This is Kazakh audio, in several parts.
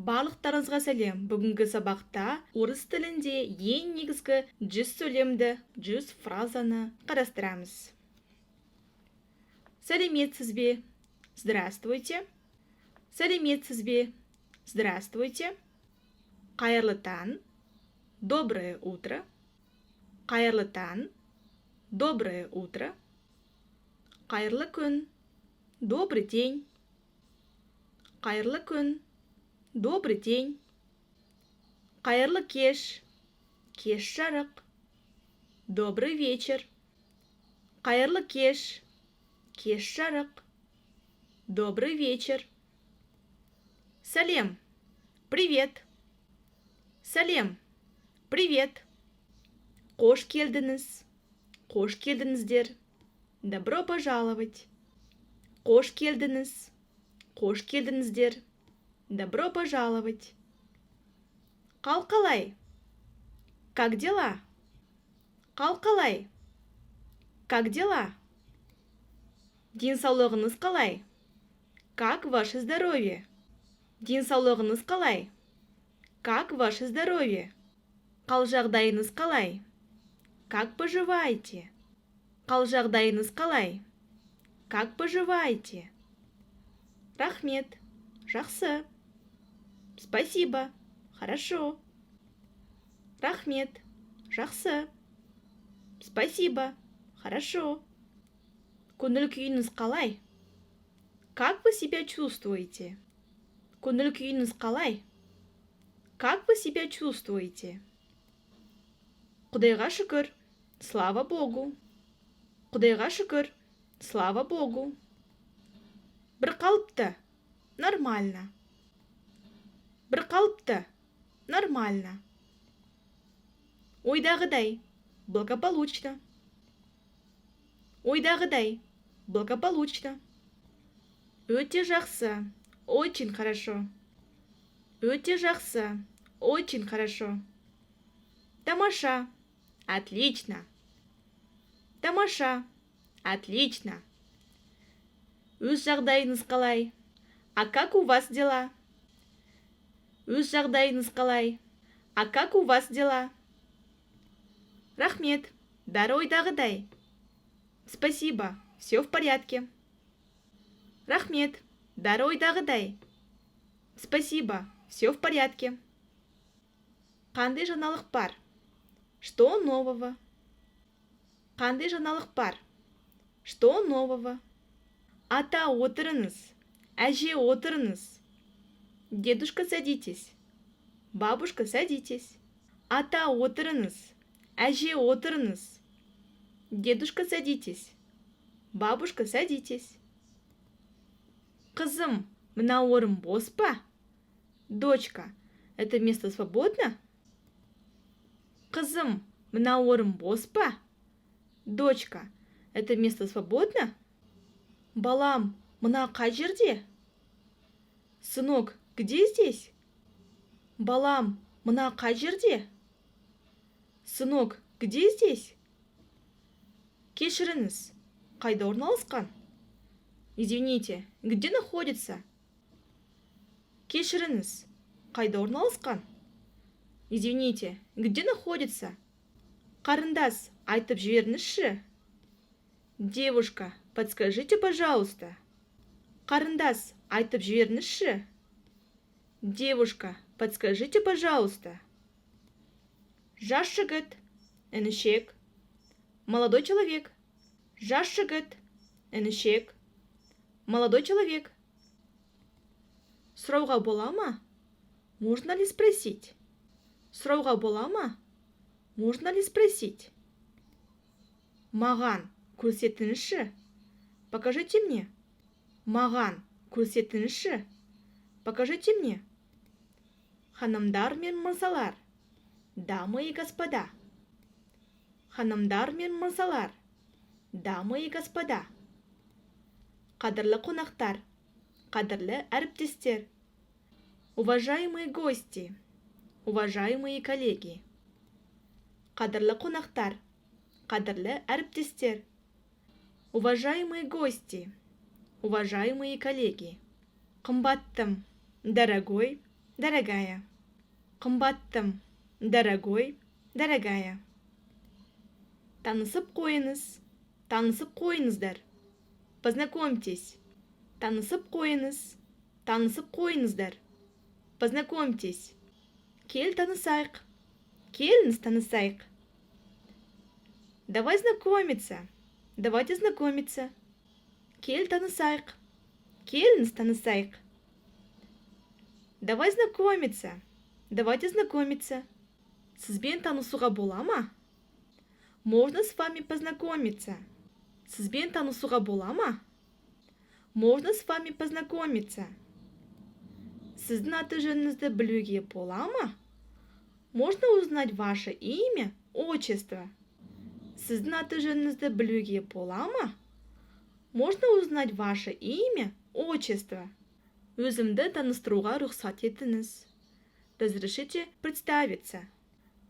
Барлықтарыңызға сәлем. Бүгінгі сабақта орыс тілінде ең негізгі 100 сөйлемді, 100 фразаны қарастырамыз. Сәлеметсіз бе? Здравствуйте. Сәлеметсіз бе? Здравствуйте. Қайырлы таң. Доброе утро. Қайырлы таң. Доброе утро. Қайырлы күн. Добрый день. Қайырлы күн. Добрый день. Қайырлы кеш. Кеш жарық. Добрый вечер. Қайырлы кеш. Кеш жарық. Добрый вечер. Сәлем. Привет. Сәлем. Привет. Қош келдіңіз. Қош келдіңіздер. Добро пожаловать. Қош келдіңіз. Қош келдіңіздер. Добро пожаловать. Қал қалай? Как дела? Қал қалай? Как дела? Денсаулығыңыз қалай? Как ваше здоровье? Денсаулығыңыз қалай? Как ваше здоровье? Қал жағдайыңыз қалай? Как поживаете? Қал жағдайыңыз қалай? Как поживаете? Рахмет. Жақсы. Спасибо. Хорошо. Рахмет. Жақсы. Спасибо. Хорошо. Көңіл күйіңіз қалай? Как вы себя чувствуете? Көңіл күйіңіз қалай? Как вы себя чувствуете? Құдайға шүкір. Слава Богу. Құдайға шүкір. Слава Богу. Бір қалыпты. Нормально. Бір қалыпты. Нормально. Ойдағыдай. Благополучно. Ойдағыдай. Благополучно. Өте жақсы. Очень хорошо. Өте жақсы. Очень хорошо. Тамаша. Отлично. Тамаша. Отлично. Өз жағдайыңыз қалай? А как у вас дела? Өз жағдайыңыз қалай? А как у вас дела? Рахмет. Бәрі ойдағыдай. Спасибо. Все в порядке. Рахмет. Бәрі ойдағыдай. Спасибо. Все в порядке. Қандай жаңалық бар? Что нового? Қандай жаңалық бар? Что нового? Ата, отырыңыз. Әже, отырыңыз. Дедушка, садитесь. Бабушка, садитесь. Ата, отырыңыз. Әже, отырыңыз. Дедушка, садитесь. Бабушка, садитесь. Қызым, мына орын бос па? Дочка, это место свободно? Қызым, мына орын бос па? Дочка, это место свободно? Балам, мына қай жерде? Сынок, где здесь? Балам, мына қай жерде? Сынок, где здесь? Кешіріңіз, қайда орналасқан? Извините, где находится? Кешіріңіз, қайда орналасқан? Извините, где находится? Қарындас, айтып жіберіңізші. Девушка, подскажите, пожалуйста. Қарындас, айтып жіберіңізші. Девушка, подскажите, пожалуйста. Жас жігіт, інішек. Молодой человек. Жас жігіт, інішек. Молодой человек. Сұрауға бола ма? Можно ли спросить? Сұрауға бола ма? Можно ли спросить? Маған көрсетіңізші. Покажите мне. Маған көрсетіңізші. Покажите мне. Ханымдар мен мырзалар. Дамы и господа. Ханымдар мен мырзалар. Дамы и господа. Қадірлі қонақтар. Қадірлі әріптестер. Уважаемые гости. Уважаемые коллеги. Қадірлі қонақтар. Қадірлі әріптестер. Уважаемые гости. Уважаемые коллеги. Қымбаттым, дорогой, дорогая. Қымбаттым, дорогой, дорогая. Танысып қойыңыз, танысып қойыңыздар. Познакомьтесь. Танысып қойыңыз, танысып қойыңыздар. Познакомьтесь. Кел танысайық. Келіңіз танысайық. Давай знакомиться. Давайте знакомиться. Кел танысайық. Келіңіз танысайық. Давай знакомиться. Давайте знакомиться. Сізбен танысуға бола ма? Можно с вами познакомиться. Сізбен танысуға бола ма? Можно с вами познакомиться. Сіздің аты-жөніңізді білуге бола ма? Можно узнать ваше имя, отчество. Сіздің аты-жөніңізді білуге бола ма? Можно узнать ваше имя, отчество. Өзімді таныстыруға рұқсат етіңіз. Разрешите представиться.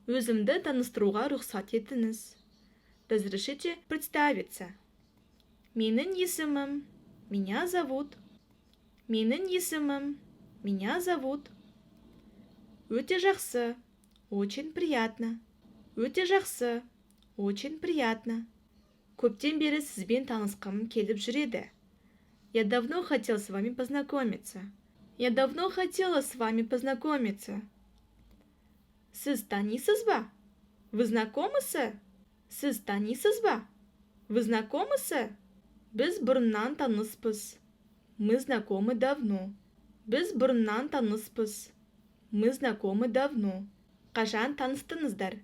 Өзімді таныстыруға рұқсат етіңіз. Разрешите представиться. Менің есімім, меня зовут. Менің есімім, меня зовут. Өте жақсы, очень приятно. Өте жақсы, очень приятно. Көптен бері сізбен танысқым келіп жүреді. Я давно хотел с вами познакомиться. Я давно хотела с вами познакомиться. Сіз танисыз ба? Вы знакомысы? Сіз танисыз ба? Вы знакомысы? Біз бұрыннан таныспыз. Мы знакомы давно. Біз бұрыннан таныспыз. Мы знакомы давно. Қашан таныстыңыздар?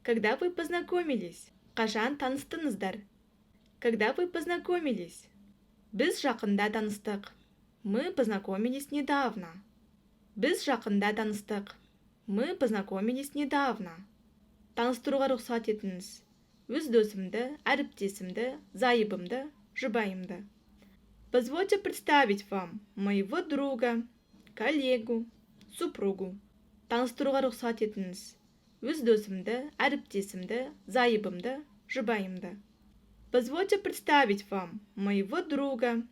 Когда вы познакомились? Қашан таныстыңыздар? Когда вы познакомились? Біз жақында таныстық. Мы познакомились недавно. Біз жақында таныстық. Мы познакомились недавно. Таныстыруға рұқсат етіңіз. Өз досымды, әріптесімді, зайыбымды, жұбайымды. Позвольте представить вам моего друга, коллегу, супругу. Таныстыруға рұқсат етіңіз. Өз досымды, әріптесімді, зайыбымды, жұбайымды. Позвольте представить вам моего друга,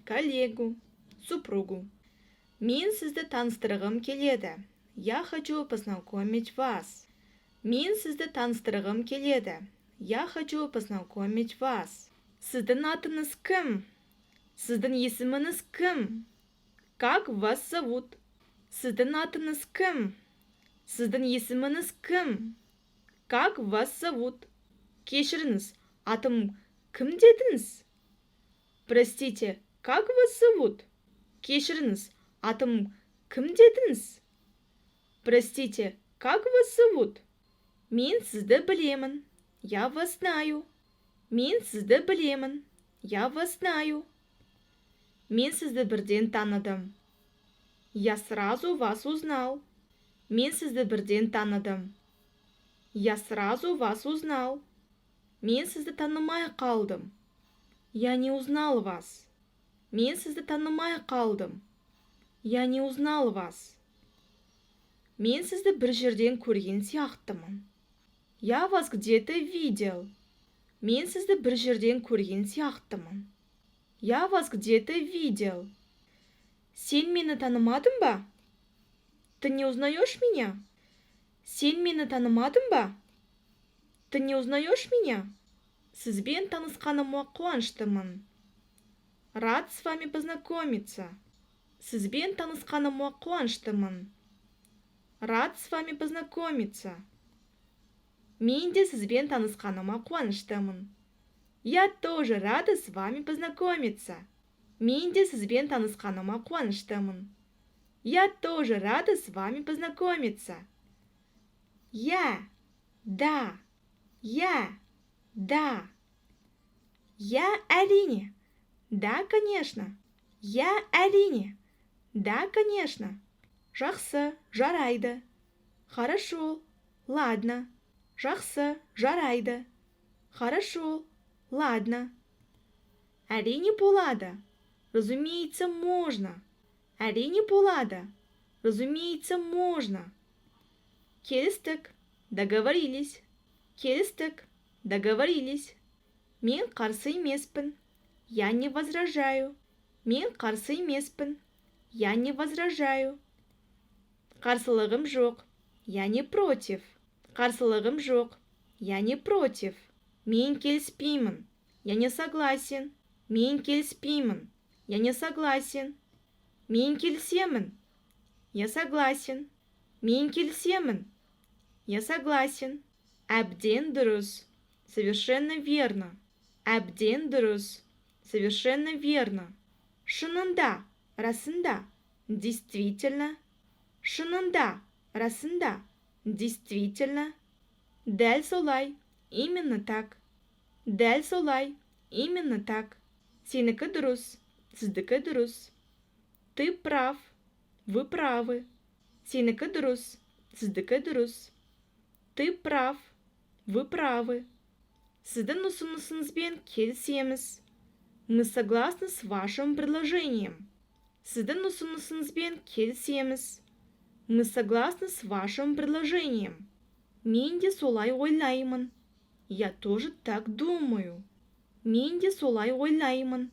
коллегу, супругу. Мен сізді таныстырғым келеді. Я хочу познакомить вас. Мен сізді таныстырғым келеді. Я хочу познакомить вас. Сіздің атыңыз кім? Сіздің есіміңіз кім? Как вас зовут? Сіздің атыңыз кім? Сіздің есіміңіз кім? Как вас зовут? Кешіріңіз, атым кім дедіңіз? Простите, как вас зовут? Кешіріңіз, атым кім дедіңіз? Простите, как вас зовут? Мен сізді білемін. Я вас знаю. Мен сізді білемін. Я вас знаю. Мен сізді бірден таныдым. Я сразу вас узнал. Мен сізді бірден таныдым. Я сразу вас узнал. Мен сізді танымай қалдым. Я не узнал вас. Мен сізді танымай қалдым. Я не узнал вас. Мен сізді бір жерден көрген сияқтымын. Я вас где-то видел. Мен сізді бір жерден көрген сияқтымын. Я вас где-то видел. Сен мені танымадың ба? Ты не узнаешь меня? Сен мені танымадың ба? Ты не узнаешь меня? Сізбен танысқаныма қуаныштымын. Рад с вами познакомиться. Сізбен танысқаныма қуаныштымын. Рад с вами познакомиться. Мен де сізбен танысқаныма қуаныштымын. Я тоже рада с вами познакомиться. Мен де сізбен танысқаныма қуаныштымын. Я тоже рада с вами познакомиться. Я, да, я, да. Я әрине. Да, конечно. Я әрине. Да, конечно. Жақсы, жарайды. Хорошо, ладно. Жақсы, жарайды. Хорошо, ладно. Әрине болады. Разумеется, можно. Әрине болады. Разумеется, можно. Келістік, договорились. Келістік, договорились. Мен қарсы емеспін. Я не возражаю. Мен қарсы емеспін. Я не возражаю. Қарсылығым жоқ. Я не против. Қарсылығым жоқ. Я не против. Мен келіспеймін. Я не согласен. Мен келіспеймін. Я не согласен. Мен келісемін. Я согласен. Мен келісемін. Я согласен. Әбден дұрыс. Совершенно верно. Әбден дұрыс. Совершенно верно. Шынында, расында. Действительно. Шынында, расында. Действительно. Дәл солай. Именно так. Дәл солай. Именно так. Сенікі дұрыс. Сіздікі дұрыс. Ты прав. Вы правы. Сенікі дұрыс. Сіздікі дұрыс. Ты прав. Вы правы. Сіздің ұсынысыңызбен келісеміз. Мы согласны с вашим предложением. Сіздің ұсынысыңызбен келісеміз. Мы согласны с вашим предложением. Мен де солай ойлаймын. Я тоже так думаю. Мен де солай ойлаймын.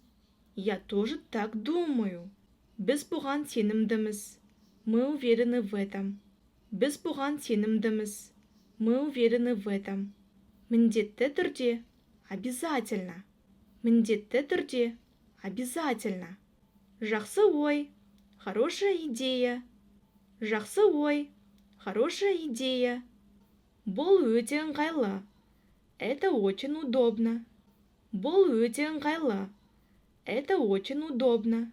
Я тоже так думаю. Біз бұған сенімдіміз. Мы уверены в этом. Біз бұған сенімдіміз. Мы уверены в этом. Міндетті түрде. Обязательно. Міндетті түрде. Обязательно. Жақсы ой. Хорошая идея. Жақсы ой. Хорошая идея. Бұл өте ыңғайлы. Это очень удобно. Бұл өте ыңғайлы. Это очень удобно.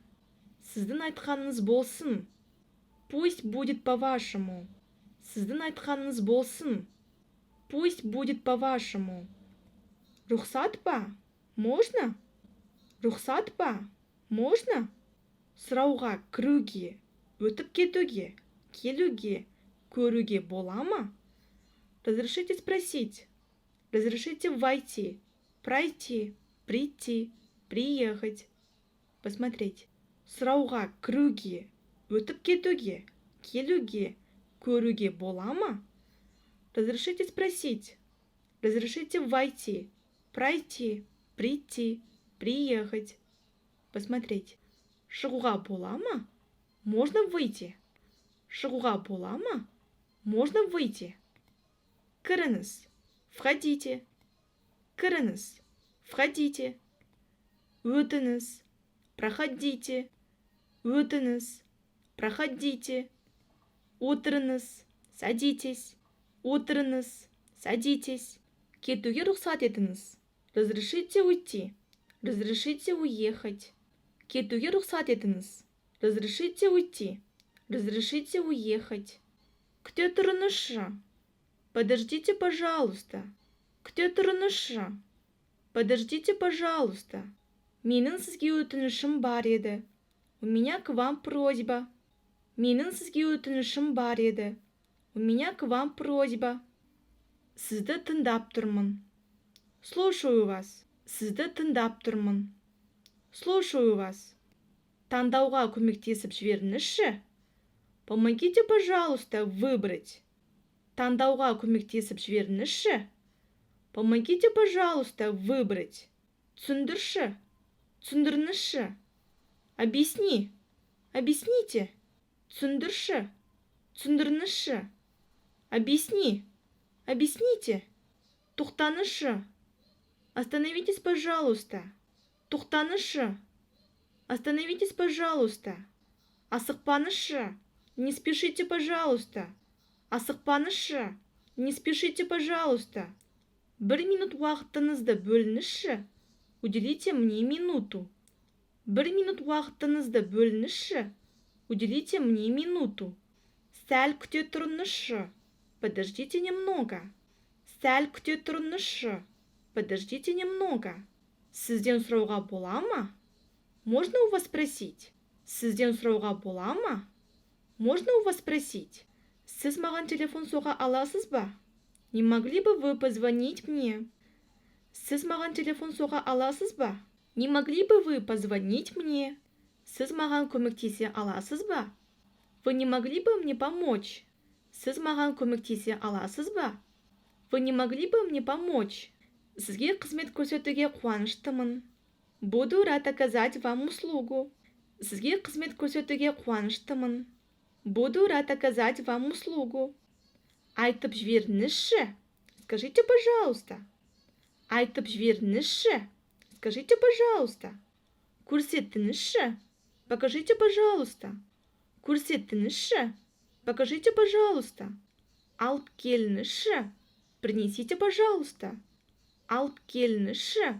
Сіздің айтқаныңыз болсын. Пусть будет по-вашему. Сіздің айтқаныңыз болсын. Пусть будет по-вашему. Рұқсат па? Можно? Рұқсат па? Можно? Сұрауға кіруге, өтіп кетуге, келуге, көруге бола ма? Разрешите спросить. Разрешите войти, пройти, прийти, приехать. Посмотреть. Сұрауға кіруге, өтіп кетуге, келуге, көруге бола ма? Разрешите спросить. Разрешите войти, пройти, прийти, приехать. Посмотреть. Шығуға бола ма? Можно выйти. Шығуға бола ма? Можно выйти. Кіріңіз. Входите. Кіріңіз. Входите. Өтіңіз. Проходите. Өтіңіз. Проходите. Отырыңыз. Садитесь. Отырыңыз. Садитесь. Кетуге рұқсат етіңіз. Разрешите уйти. Разрешите уехать. Кетуге рұқсат етіңіз. Разрешите уйти. Разрешите уехать. Күте тұрыңызшы. Подождите, пожалуйста. Күте тұрыңызшы. Подождите, пожалуйста. Менің сізге өтінішім бар еді. У меня к вам просьба. Менің сізге өтінішім бар еді. У меня к вам просьба. Сізді тыңдап тұрмын. Слушаю вас. Сізді тыңдап тұрмын. Слушаю вас. Таңдауға көмектесіп жіберіңізші. Помогите, пожалуйста, выбрать. Таңдауға көмектесіп жіберіңізші. Помогите, пожалуйста, выбрать. Түсіндірші. Түсіндіріңізші. Объясни. Объясните. Түсіндірші. Түсіндіріңізші. Объясни. Объясните. Тоқтаңызшы. Остановитесь, пожалуйста. Тоқтаңызшы. Остановитесь, пожалуйста. Асықпаңызшы. Не спешите, пожалуйста. Асықпаңызшы. Не спешите, пожалуйста. 1 минут уақытыңызды бөліңізші. Уделите мне минуту. 1 минут уақытыңызды бөліңізші. Уделите мне минуту. Сәл күте тұрыңызшы. Подождите немного. Сәл күте тұрыңызшы. Подождите немного. Сізден сұрауға бола ма? Можно у вас спросить? Сізден сұрауға бола ма? Можно у вас спросить? Сіз маған телефон соға аласыз ба? Не могли бы вы позвонить мне? Сіз маған телефон соға аласыз ба? Не могли бы вы позвонить мне? Сіз маған көмектесе аласыз ба? Вы не могли бы мне помочь? Сіз маған көмектесе аласыз ба? Вы не могли бы мне помочь? Сізге қызмет көрсетуге қуаныштымын. Буду рад оказать вам услугу. Сізге қызмет көрсетуге қуаныштымын. Буду рад оказать вам услугу. Айтып жіберіңізші. Скажите, пожалуйста. Айтып жіберіңізші. Скажите, пожалуйста. Көрсетіңізші. Покажите, пожалуйста. Көрсетіңізші. Покажите, пожалуйста. Алып келіңізші. Принесите, пожалуйста. Алып келіңізші.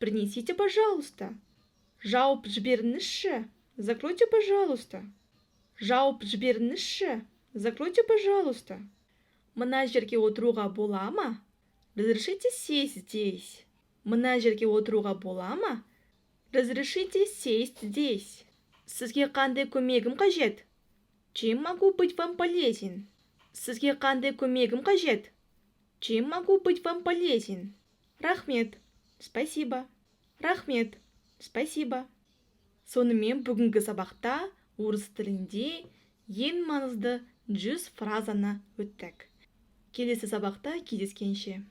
Принесите, пожалуйста. Жауып жіберіңізші. Закройте, пожалуйста. Жауып жіберіңізші. Закройте, пожалуйста. Мына жерге отыруға бола ма? Разрешите сесть здесь. Мына жерге отыруға бола ма? Разрешите сесть здесь. Сізге қандай көмегім қажет? Чем могу быть вам полезен? Сізге қандай көмегім қажет? Чем могу быть вам полезен? Рахмет. Спасибо. Рахмет. Спасибо. Сонымен бүгінгі сабақта орыс тілінде ең маңызды 100 фразаны өттік. Келесі сабақта кездескенше.